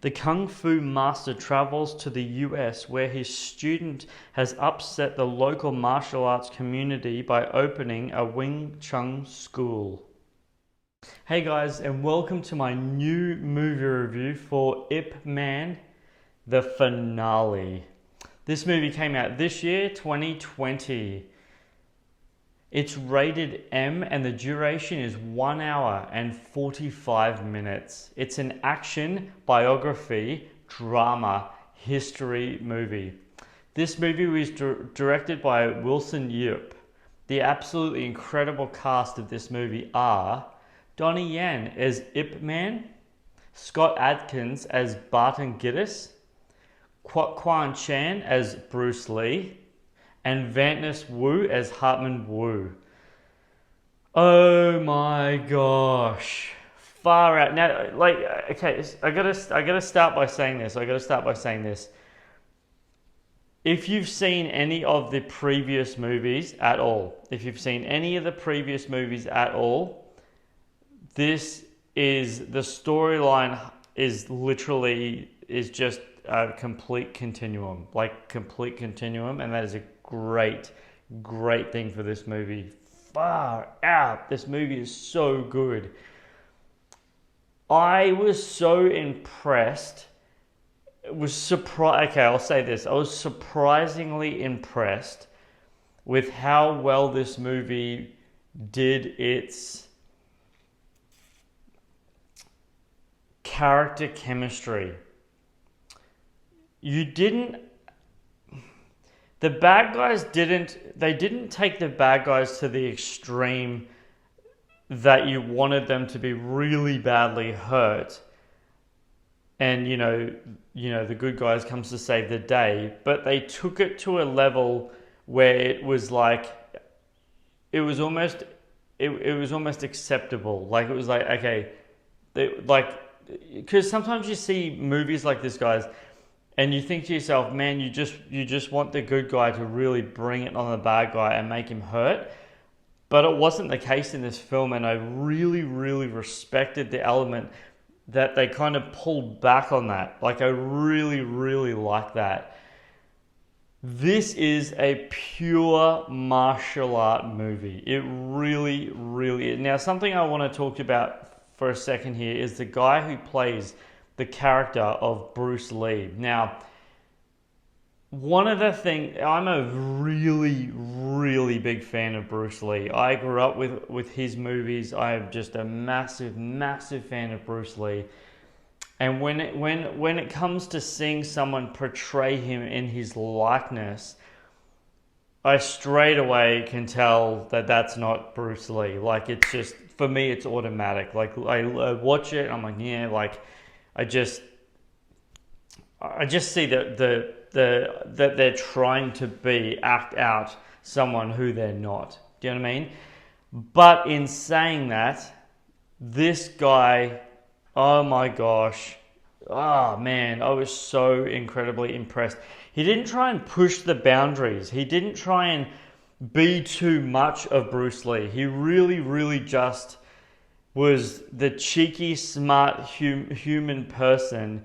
The Kung Fu master travels to the US where his student has upset the local martial arts community by opening a Wing Chun school. Hey guys, and welcome to my new movie review for Ip Man, the finale. This movie came out this year, 2020. It's rated M and the duration is 1 hour and 45 minutes. It's an action, biography, drama, history movie. This movie was directed by Wilson Yip. The absolutely incredible cast of this movie are Donnie Yen as Ip Man, Scott Adkins as Barton Gittes, Kwok-KwanChan as Bruce Lee, and Vantness Wu as Hartman Wu. Oh my gosh. Far out. Now, okay, I gotta start by saying this. If you've seen any of the previous movies at all, this is, the storyline is just a complete continuum, and that is a great thing for this movie. Far out. This movie is so good. I was so impressed. I'll say this. I was surprisingly impressed with how well this movie did its character chemistry. The bad guys didn't take the bad guys to the extreme that you wanted them to be really badly hurt. And the good guys comes to save the day, but they took it to a level where it was like, it was almost acceptable. Like, it was like, okay, because sometimes you see movies like this, guys, and you think to yourself, man, you just want the good guy to really bring it on the bad guy and make him hurt. But it wasn't the case in this film, and I really respected the element that they kind of pulled back on that. Like, I really like that. This is a pure martial art movie. It really is. Now, something I want to talk about for a second here is the guy who plays the character of Bruce Lee. Now, one of the things, I'm a really big fan of Bruce Lee. I grew up with his movies. I'm just a massive fan of Bruce Lee. And when it comes to seeing someone portray him in his likeness, I straight away can tell that that's not Bruce Lee. Like, it's just, for me, it's automatic. Like, I watch it, I'm like, yeah, like, I just see that they're trying to act out someone who they're not. Do you know what I mean? But in saying that, this guy, oh my gosh, oh man, I was so incredibly impressed. He didn't try and push the boundaries. He didn't try and be too much of Bruce Lee. He really just was the cheeky, smart human person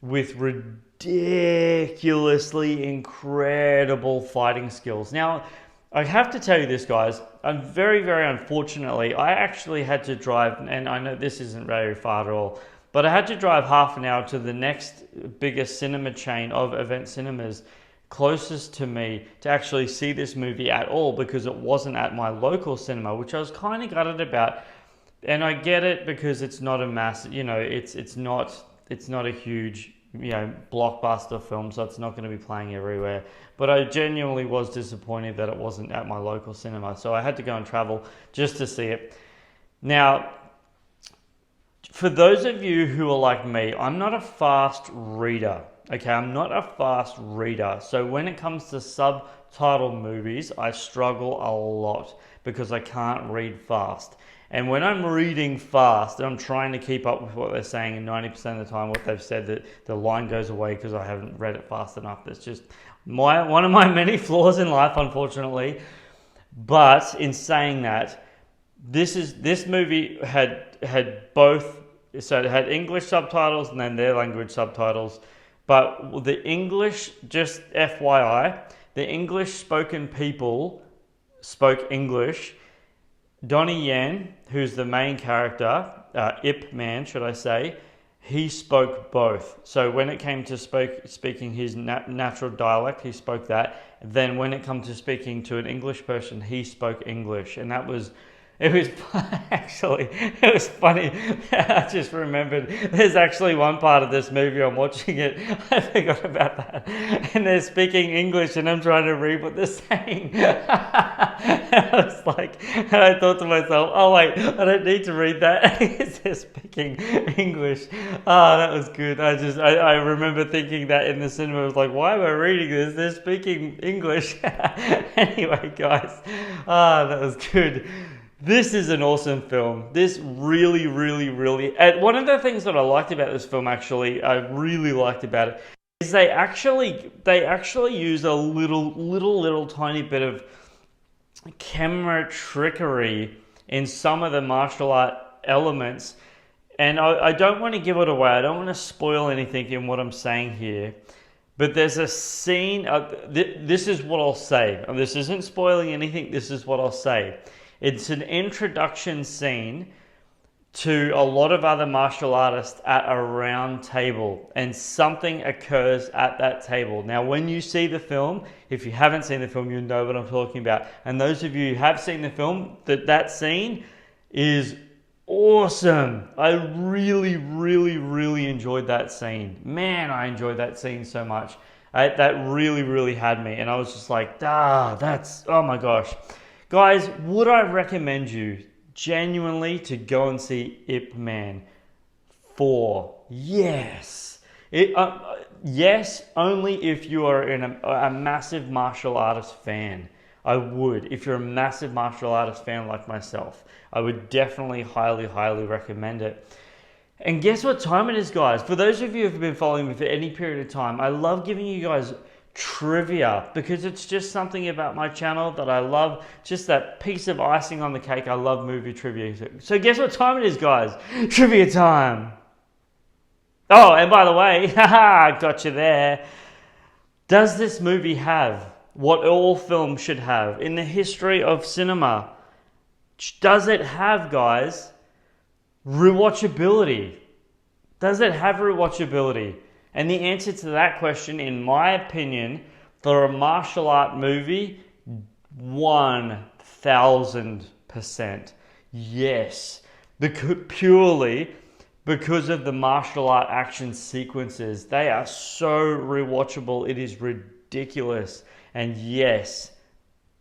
with ridiculously incredible fighting skills. Now, I have to tell you this, guys. Very unfortunately, I actually had to drive, and I know this isn't very far at all, but I had to drive half an hour to the next biggest cinema chain of event cinemas closest to me to actually see this movie at all, because it wasn't at my local cinema, which I was kind of gutted about. And I get it, because it's not a mass, it's not a huge, blockbuster film, so it's not going to be playing everywhere. But I genuinely was disappointed that it wasn't at my local cinema, so I had to go and travel just to see it. Now, for those of you who are like me, I'm not a fast reader. Okay, I'm not a fast reader. So when it comes to subtitle movies, I struggle a lot because I can't read fast. And when I'm reading fast and I'm trying to keep up with what they're saying, and 90% of the time what they've said, that the line goes away because I haven't read it fast enough. That's just one of my many flaws in life, unfortunately. But in saying that, this movie had both so it had English subtitles and then their language subtitles. But the English, just FYI, the English spoken people spoke English. Donnie Yen, who's the main character, Ip Man, should I say, he spoke both. So when it came to speaking his natural dialect, he spoke that. Then when it came to speaking to an English person, he spoke English. And it was actually, it was funny. I just remembered there's actually one part of this movie, I'm watching it, I forgot about that. And they're speaking English and I'm trying to read what they're saying. And I was like, and I thought to myself, oh wait, I don't need to read that. They're speaking English. Oh, that was good. I remember thinking that in the cinema. I was like, why am I reading this? They're speaking English. Anyway, guys, that was good. This is an awesome film. This really, and one of the things that I liked about this film, actually, I really liked about it, is they actually use a little tiny bit of camera trickery in some of the martial art elements. And I don't want to give it away. I don't want to spoil anything in what I'm saying here. But there's a scene, this is what I'll say. This isn't spoiling anything, this is what I'll say. It's an introduction scene to a lot of other martial artists at a round table, and something occurs at that table. Now, when you see the film, if you haven't seen the film, you know what I'm talking about. And those of you who have seen the film, that scene is awesome. I really enjoyed that scene. Man, I enjoyed that scene so much. That really had me. And I was just like, oh my gosh. Guys, would I recommend you genuinely to go and see Ip Man 4? Yes. Yes, only if you are a massive martial artist fan. I would. If you're a massive martial artist fan like myself, I would definitely highly recommend it. And guess what time it is, guys? For those of you who have been following me for any period of time, I love giving you guys trivia, because it's just something about my channel that I love. Just that piece of icing on the cake. I love movie trivia. So guess what time it is, guys? Trivia time. Oh, and by the way, haha, got you there. Does this movie have what all films should have in the history of cinema? Does it have, guys, rewatchability? Does it have rewatchability? And the answer to that question, in my opinion, for a martial art movie, 1000% yes. Purely because of the martial art action sequences. They are so rewatchable, it is ridiculous. And yes.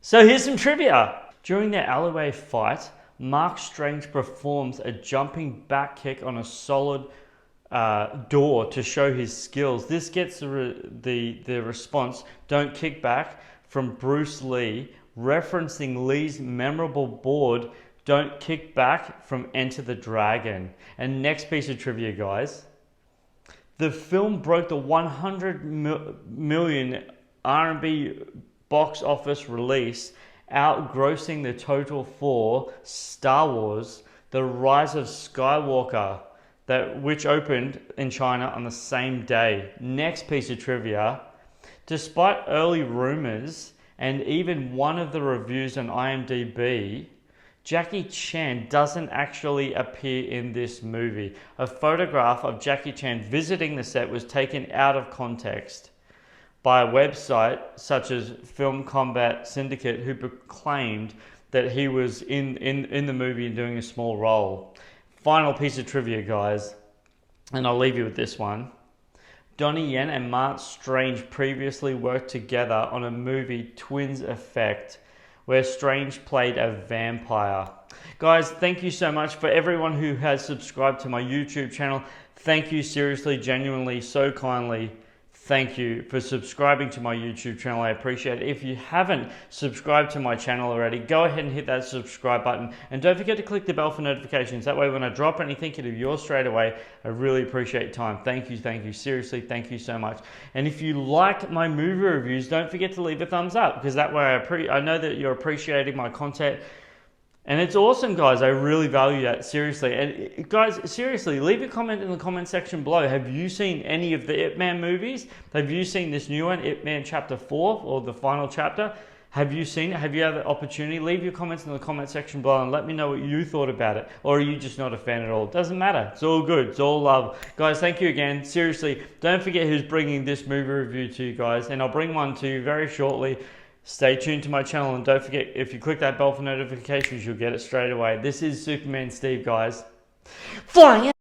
So here's some trivia. During their alleyway fight, Mark Strange performs a jumping back kick on a solid door to show his skills. This gets the response, "Don't kick back," from Bruce Lee, referencing Lee's memorable board, "Don't kick back," from Enter the Dragon. And next piece of trivia, guys. The film broke the 100 million RMB box office release, outgrossing the total for Star Wars: The Rise of Skywalker, which opened in China on the same day. Next piece of trivia. Despite early rumors and even one of the reviews on IMDb, Jackie Chan doesn't actually appear in this movie. A photograph of Jackie Chan visiting the set was taken out of context by a website such as Film Combat Syndicate, who proclaimed that he was in the movie and doing a small role. Final piece of trivia, guys, and I'll leave you with this one. Donnie Yen and Mark Strange previously worked together on a movie, Twins Effect, where Strange played a vampire. Guys, thank you so much for everyone who has subscribed to my YouTube channel. Thank you, seriously, genuinely, so kindly. Thank you for subscribing to my YouTube channel. I appreciate it. If you haven't subscribed to my channel already, go ahead and hit that subscribe button. And don't forget to click the bell for notifications. That way when I drop anything, it'll be yours straight away. I really appreciate your time. Thank you. Seriously, thank you so much. And if you like my movie reviews, don't forget to leave a thumbs up, because that way I know that you're appreciating my content. And it's awesome, guys. I really value that, seriously. And guys, seriously, leave a comment in the comment section below. Have you seen any of the Ip Man movies? Have you seen this new one, Ip Man Chapter 4, or the final chapter? Have you seen it? Have you had the opportunity? Leave your comments in the comment section below and let me know what you thought about it. Or are you just not a fan at all? It doesn't matter. It's all good. It's all love. Guys, thank you again. Seriously, don't forget who's bringing this movie review to you guys. And I'll bring one to you very shortly. Stay tuned to my channel. And don't forget, if you click that bell for notifications, you'll get it straight away. This is Superman Steve, guys. Flying